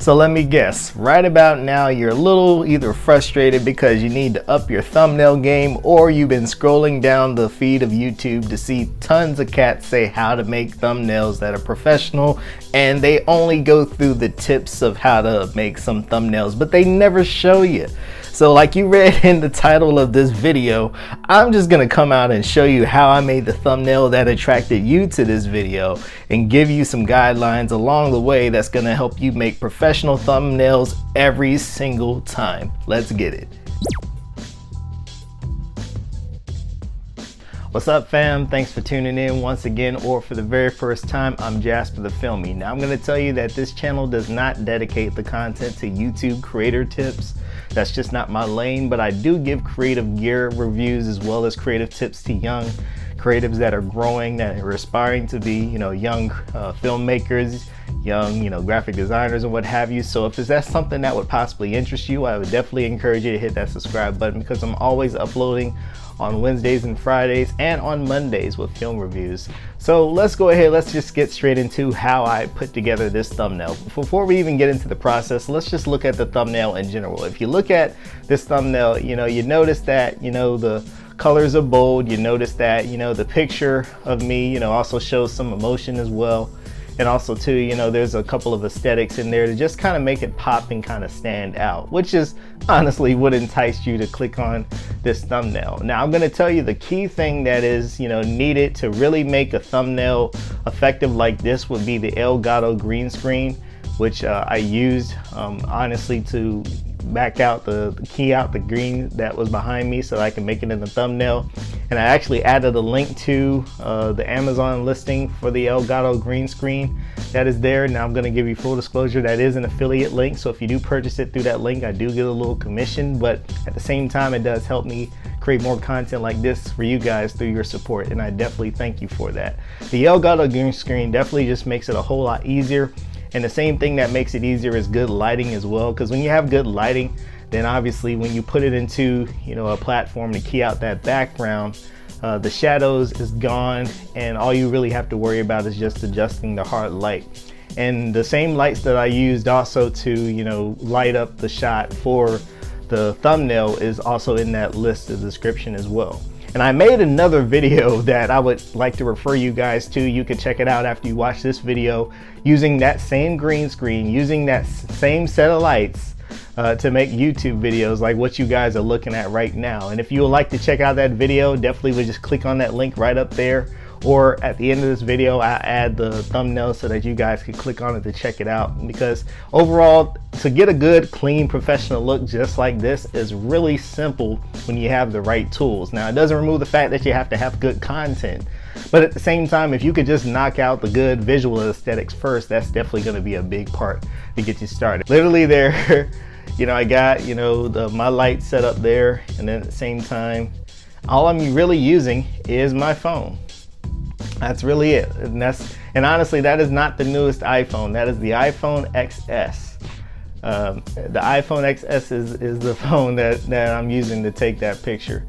So let me guess, right about now you're a little either frustrated because you need to up your thumbnail game, or you've been scrolling down the feed of YouTube to see tons of cats say how to make thumbnails that are professional, and they only go through the tips of how to make some thumbnails, but they never show you. So like you read in the title of this video, I'm just gonna come out and show you how I made the thumbnail that attracted you to this video and give you some guidelines along the way that's gonna help you make professional thumbnails every single time. Let's get it. What's up, fam? Thanks for tuning in once again, or for the very first time. I'm Jasper the Filmy. Now I'm going to tell you that this channel does not dedicate the content to YouTube creator tips. That's just not my lane, but I do give creative gear reviews as well as creative tips to young creatives that are growing, that are aspiring to be, young filmmakers, young, graphic designers and what have you. So if that's something that would possibly interest you, I would definitely encourage you to hit that subscribe button, because I'm always uploading on Wednesdays and Fridays and on Mondays with film reviews. So let's go ahead, let's just get straight into how I put together this thumbnail. Before we even get into the process, let's just look at the thumbnail in general. If you look at this thumbnail, you notice that, the colors are bold. You notice that, the picture of me, also shows some emotion as well. And also too, there's a couple of aesthetics in there to just kind of make it pop and kind of stand out, which is honestly what enticed you to click on this thumbnail. Now I'm going to tell you the key thing that is, needed to really make a thumbnail effective like this would be the Elgato green screen, which I used honestly to back out key out the green that was behind me so that I can make it in the thumbnail. And I actually added a link to the Amazon listing for the Elgato green screen that is there. Now I'm going to give you full disclosure, that is an affiliate link, so if you do purchase it through that link, I do get a little commission, but at the same time it does help me create more content like this for you guys through your support, and I definitely thank you for that. The Elgato green screen definitely just makes it a whole lot easier. And the same thing that makes it easier is good lighting as well, because when you have good lighting, then obviously when you put it into a platform to key out that background, the shadows is gone, and all you really have to worry about is just adjusting the hard light. And the same lights that I used also to light up the shot for the thumbnail is also in that list, the description as well. And I made another video that I would like to refer you guys to. You can check it out after you watch this video, using that same green screen, using that same set of lights to make YouTube videos like what you guys are looking at right now. And if you would like to check out that video, definitely would just click on that link right up there, or at the end of this video I add the thumbnail so that you guys can click on it to check it out. Because overall, to get a good, clean, professional look just like this is really simple when you have the right tools. Now it doesn't remove the fact that you have to have good content, but at the same time, if you could just knock out the good visual aesthetics first, that's definitely going to be a big part to get you started. Literally there, I got my light set up there, and then at the same time, all I'm really using is my phone. That's really it. And honestly, that is not the newest iPhone. That is the iPhone XS. The iPhone XS is the phone that I'm using to take that picture.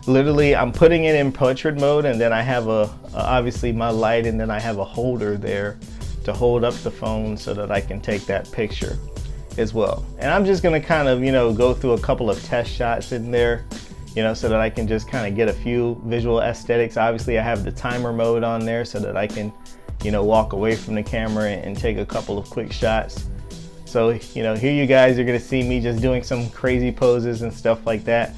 Literally, I'm putting it in portrait mode, and then I have obviously my light, and then I have a holder there to hold up the phone so that I can take that picture as well. And I'm just gonna kind of go through a couple of test shots in there, so that I can just kind of get a few visual aesthetics. Obviously I have the timer mode on there so that I can walk away from the camera and take a couple of quick shots. So here you guys are gonna see me just doing some crazy poses and stuff like that.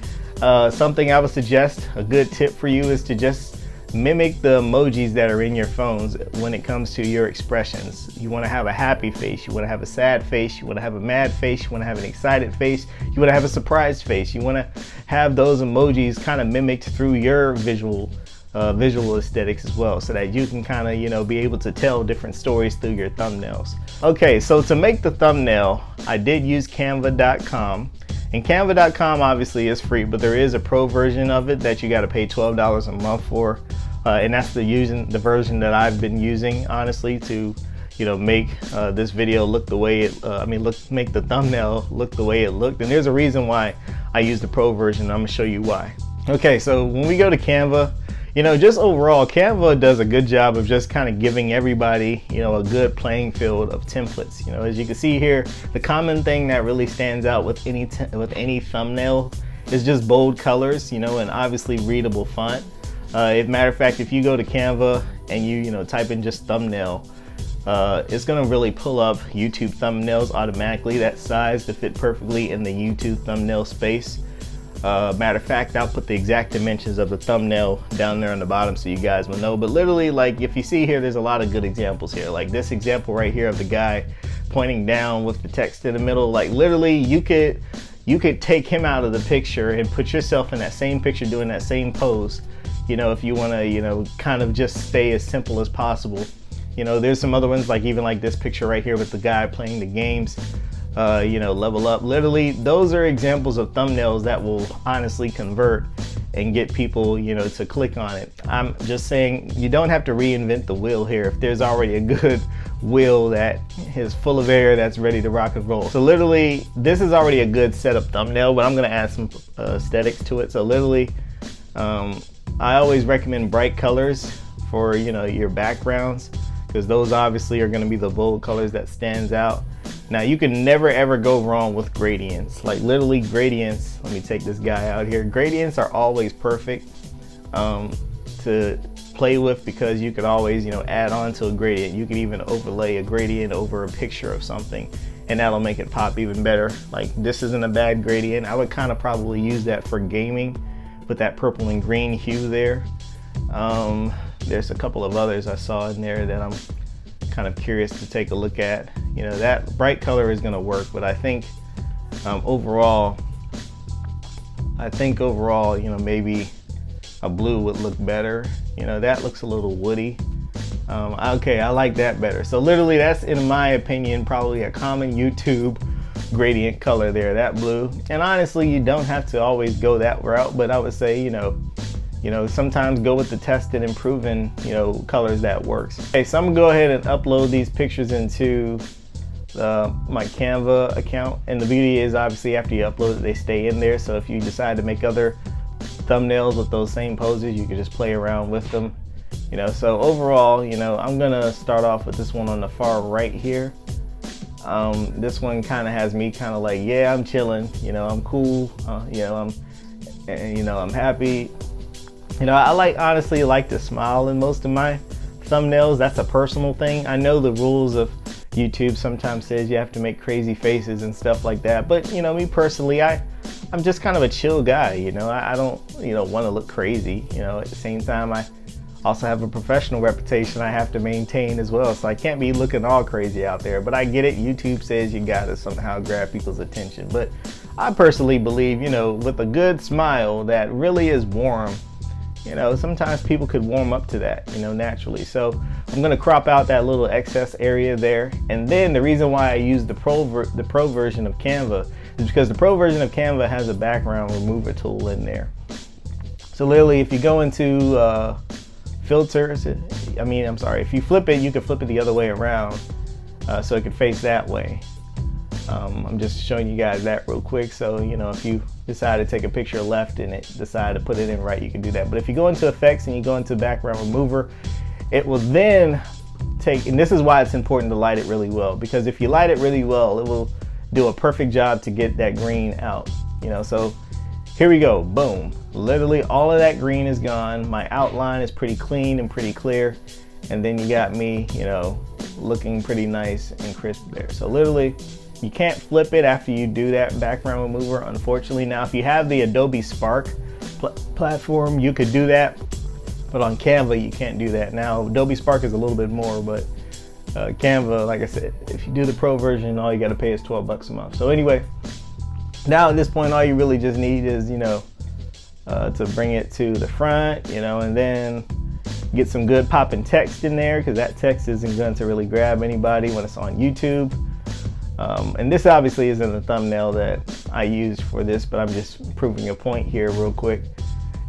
Something I would suggest, a good tip for you, is to just mimic the emojis that are in your phones when it comes to your expressions. You want to have a happy face, you want to have a sad face, you want to have a mad face, you want to have an excited face, you want to have a surprised face. You want to have those emojis kind of mimicked through your visual aesthetics as well, so that you can kind of be able to tell different stories through your thumbnails. Okay, so to make the thumbnail, I did use Canva.com. And Canva.com obviously is free, but there is a pro version of it that you got to pay $12 a month for, and that's the version that I've been using, honestly, to make this video look the way it make the thumbnail look the way it looked. And there's a reason why I use the pro version. I'm gonna show you why. Okay, so when we go to Canva, You know, just overall, Canva does a good job of just kind of giving everybody, you know, a good playing field of templates. You know, as you can see here, the common thing that really stands out with any thumbnail is just bold colors, you know, and obviously readable font. As a matter of fact, if you go to Canva and you know, type in just thumbnail, it's gonna really pull up YouTube thumbnails automatically, that size to fit perfectly in the YouTube thumbnail space. Matter of fact, I'll put the exact dimensions of the thumbnail down there on the bottom so you guys will know. But literally, like, if you see here, there's a lot of good examples here. Like this example right here of the guy pointing down with the text in the middle. Like literally, you could take him out of the picture and put yourself in that same picture doing that same pose. You know, if you want to, you know, kind of just stay as simple as possible. You know, there's some other ones, like even like this picture right here with the guy playing the games. You know, level up. Literally, those are examples of thumbnails that will honestly convert and get people, you know, to click on it. I'm just saying, you don't have to reinvent the wheel here if there's already a good wheel that is full of air that's ready to rock and roll. So literally, this is already a good setup thumbnail, but I'm gonna add some aesthetics to it. So literally, I always recommend bright colors for, you know, your backgrounds, because those obviously are gonna be the bold colors that stands out. Now you can never ever go wrong with gradients. Like literally gradients, let me take this guy out here. Gradients are always perfect to play with, because you can always, you know, add on to a gradient. You can even overlay a gradient over a picture of something and that'll make it pop even better. Like this isn't a bad gradient. I would kind of probably use that for gaming with that purple and green hue there. There's a couple of others I saw in there that I'm kind of curious to take a look at. You know, that bright color is going to work, but I think overall, you know, maybe a blue would look better. You know, that looks a little woody. Okay, I like that better. So literally, that's, in my opinion, probably a common YouTube gradient color there, that blue. And honestly, you don't have to always go that route, but I would say, you know, sometimes go with the tested and proven, you know, colors that works. Okay, so I'm gonna go ahead and upload these pictures into my Canva account. And the beauty is, obviously, after you upload it, they stay in there. So if you decide to make other thumbnails with those same poses, you can just play around with them. You know, so overall, you know, I'm gonna start off with this one on the far right here. This one kind of has me kind of like, yeah, I'm chilling. You know, I'm cool. You know, I'm happy. You know, I honestly like to smile in most of my thumbnails. That's a personal thing. I know the rules of YouTube sometimes says you have to make crazy faces and stuff like that, but you know, me personally, I'm just kind of a chill guy. You know, I don't, you know, want to look crazy. You know, at the same time, I also have a professional reputation I have to maintain as well, so I can't be looking all crazy out there. But I get it, YouTube says you gotta somehow grab people's attention. But I personally believe, you know, with a good smile that really is warm, you know, sometimes people could warm up to that, you know, naturally. So I'm gonna crop out that little excess area there. And then the reason why I use the pro version of Canva is because the pro version of Canva has a background remover tool in there. So literally, if you go into filters, if you flip it, you can flip it the other way around, so it can face that way. I'm just showing you guys that real quick. So, you know, if you decide to take a picture left and it decide to put it in right, you can do that. But if you go into effects and you go into background remover, it will then take, and this is why it's important to light it really well, because if you light it really well, it will do a perfect job to get that green out. You know, so here we go, boom. Literally all of that green is gone. My outline is pretty clean and pretty clear. And then you got me, you know, looking pretty nice and crisp there. So literally, you can't flip it after you do that background remover, unfortunately. Now, if you have the Adobe Spark platform, you could do that, but on Canva, you can't do that. Now, Adobe Spark is a little bit more, but Canva, like I said, if you do the pro version, all you gotta pay is 12 bucks a month. So anyway, now at this point, all you really just need is, you know, to bring it to the front, you know, and then get some good popping text in there, because that text isn't going to really grab anybody when it's on YouTube. And this obviously isn't a thumbnail that I used for this, but I'm just proving a point here real quick.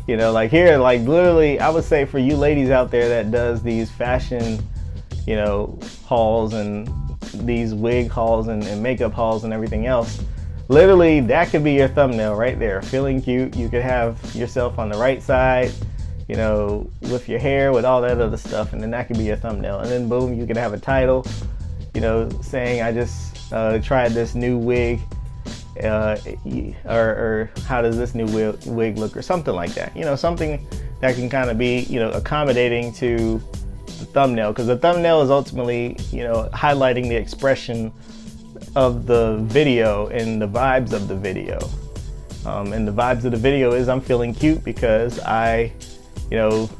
You know, like here, like literally, I would say for you ladies out there that does these fashion, you know, hauls and these wig hauls and makeup hauls and everything else, literally that could be your thumbnail right there. Feeling cute, you could have yourself on the right side, you know, with your hair, with all that other stuff, and then that could be your thumbnail. And then boom, you can have a title, you know, saying I just tried this new wig, or how does this new wig look, or something like that. You know, something that can kind of be, you know, accommodating to the thumbnail, because the thumbnail is ultimately, you know, highlighting the expression of the video and the vibes of the video. And the vibes of the video is I'm feeling cute because I, you know,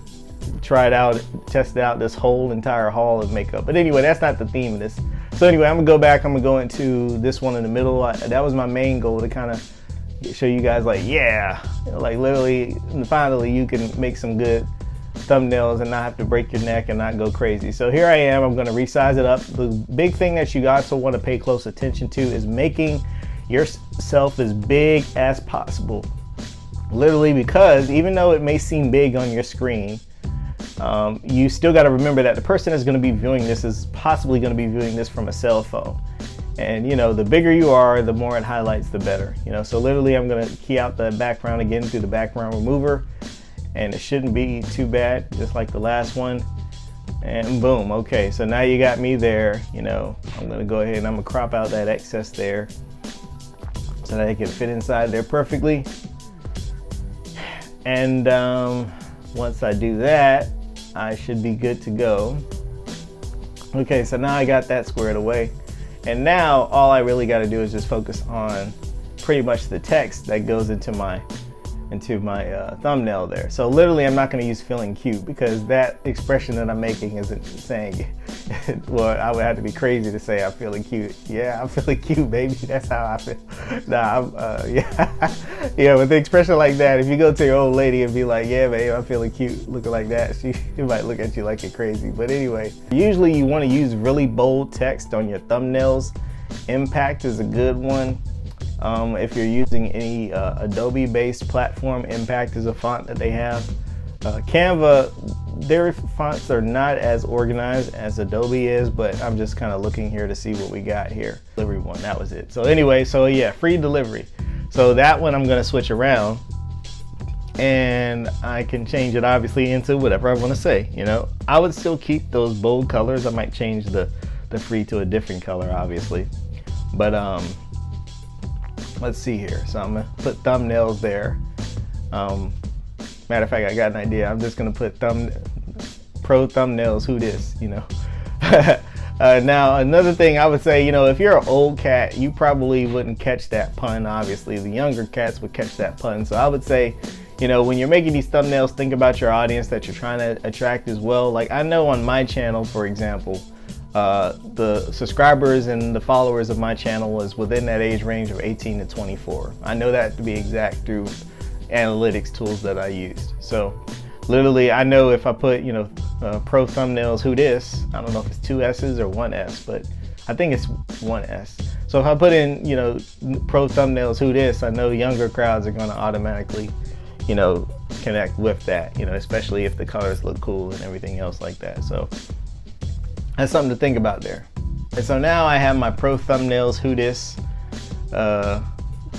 tested out this whole entire haul of makeup. But anyway, that's not the theme of this. So anyway, I'm gonna go back, I'm gonna go into this one in the middle. That was my main goal, to kind of show you guys, like, yeah, you know, like literally, finally you can make some good thumbnails and not have to break your neck and not go crazy. So here I am, I'm gonna resize it up. The big thing that you also want to pay close attention to is making yourself as big as possible. Literally, because even though it may seem big on your screen, you still got to remember that the person that's going to be viewing this is possibly going to be viewing this from a cell phone. And you know, the bigger you are, the more it highlights, the better. You know, so literally I'm going to key out the background again through the background remover, and it shouldn't be too bad, just like the last one. And boom, okay, so now you got me there. You know, I'm going to go ahead and I'm going to crop out that excess there so that it can fit inside there perfectly. And once I do that, I should be good to go. Okay, so now I got that squared away. And now all I really got to do is just focus on pretty much the text that goes into my thumbnail there. So literally I'm not going to use feeling cute, because that expression that I'm making isn't saying well, I would have to be crazy to say I'm feeling cute. Yeah, I'm feeling cute, baby. That's how I feel. Nah, yeah, with the expression like that, if you go to your old lady and be like, yeah, babe, I'm feeling cute, looking like that, she might look at you like you're crazy. But anyway, usually you want to use really bold text on your thumbnails. Impact is a good one. If you're using any Adobe based platform, Impact is a font that they have. Canva, their fonts are not as organized as Adobe is, but I'm just kind of looking here to see what we got here. Delivery one, that was it. So anyway, so yeah, free delivery. So that one I'm going to switch around, and I can change it obviously into whatever I want to say. You know, I would still keep those bold colors. I might change the free to a different color, obviously. But let's see here. So I'm gonna put thumbnails there. Matter of fact, I got an idea. I'm just gonna put pro thumbnails, who this, you know. Now another thing I would say, you know, if you're an old cat, you probably wouldn't catch that pun. Obviously the younger cats would catch that pun. So I would say, you know, when you're making these thumbnails, think about your audience that you're trying to attract as well. Like I know on my channel, for example, the subscribers and the followers of my channel was within that age range of 18 to 24. I know that to be exact through analytics tools that I used. So literally I know if I put, you know, pro thumbnails, who this, I don't know if it's 2 S's or 1 S, but I think it's 1 S. So if I put in, you know, pro thumbnails, who this, I know younger crowds are going to automatically, you know, connect with that, you know, especially if the colors look cool and everything else like that. So that's something to think about there. And so now I have my pro thumbnails, who this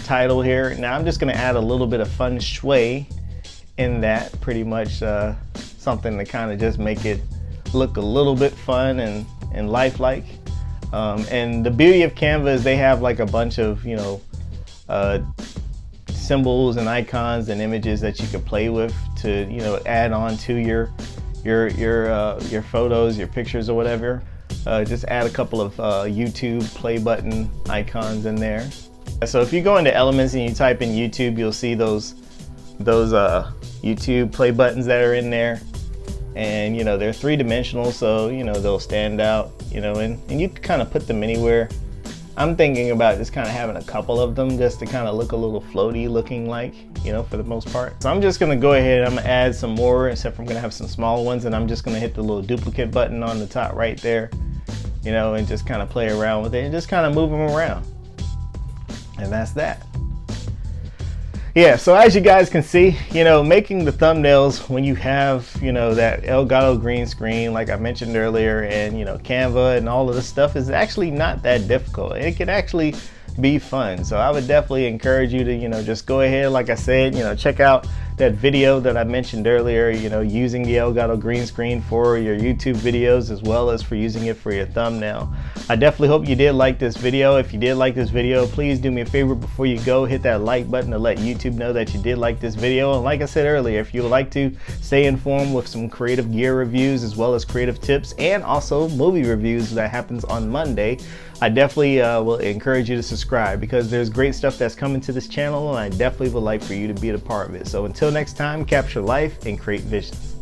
title here. Now I'm just gonna add a little bit of feng shui in that, pretty much something to kind of just make it look a little bit fun and lifelike. And the beauty of Canva is they have like a bunch of, you know, symbols and icons and images that you can play with to, you know, add on to your photos, your pictures or whatever. Just add a couple of YouTube play button icons in there. So if you go into Elements and you type in YouTube, you'll see those YouTube play buttons that are in there. And you know, they're 3-dimensional, so you know, they'll stand out, you know, and you can kind of put them anywhere. I'm thinking about just kind of having a couple of them just to kind of look a little floaty looking, like, you know, for the most part. So I'm just gonna go ahead, I'm gonna add some more, except for I'm gonna have some small ones, and I'm just gonna hit the little duplicate button on the top right there, you know, and just kind of play around with it and just kind of move them around. And that's that. Yeah, so as you guys can see, you know, making the thumbnails when you have, you know, that Elgato green screen, like I mentioned earlier, and, you know, Canva and all of this stuff is actually not that difficult. It can actually be fun. So I would definitely encourage you to, just go ahead, like I said, check out that video that I mentioned earlier, using the Elgato green screen for your YouTube videos as well as for using it for your thumbnail. I definitely hope you did like this video. If you did like this video, please do me a favor before you go, hit that like button to let YouTube know that you did like this video. And like I said earlier, if you would like to stay informed with some creative gear reviews as well as creative tips and also movie reviews that happens on Monday, I definitely will encourage you to subscribe because there's great stuff that's coming to this channel, and I definitely would like for you to be a part of it. So until next time, capture life and create visions.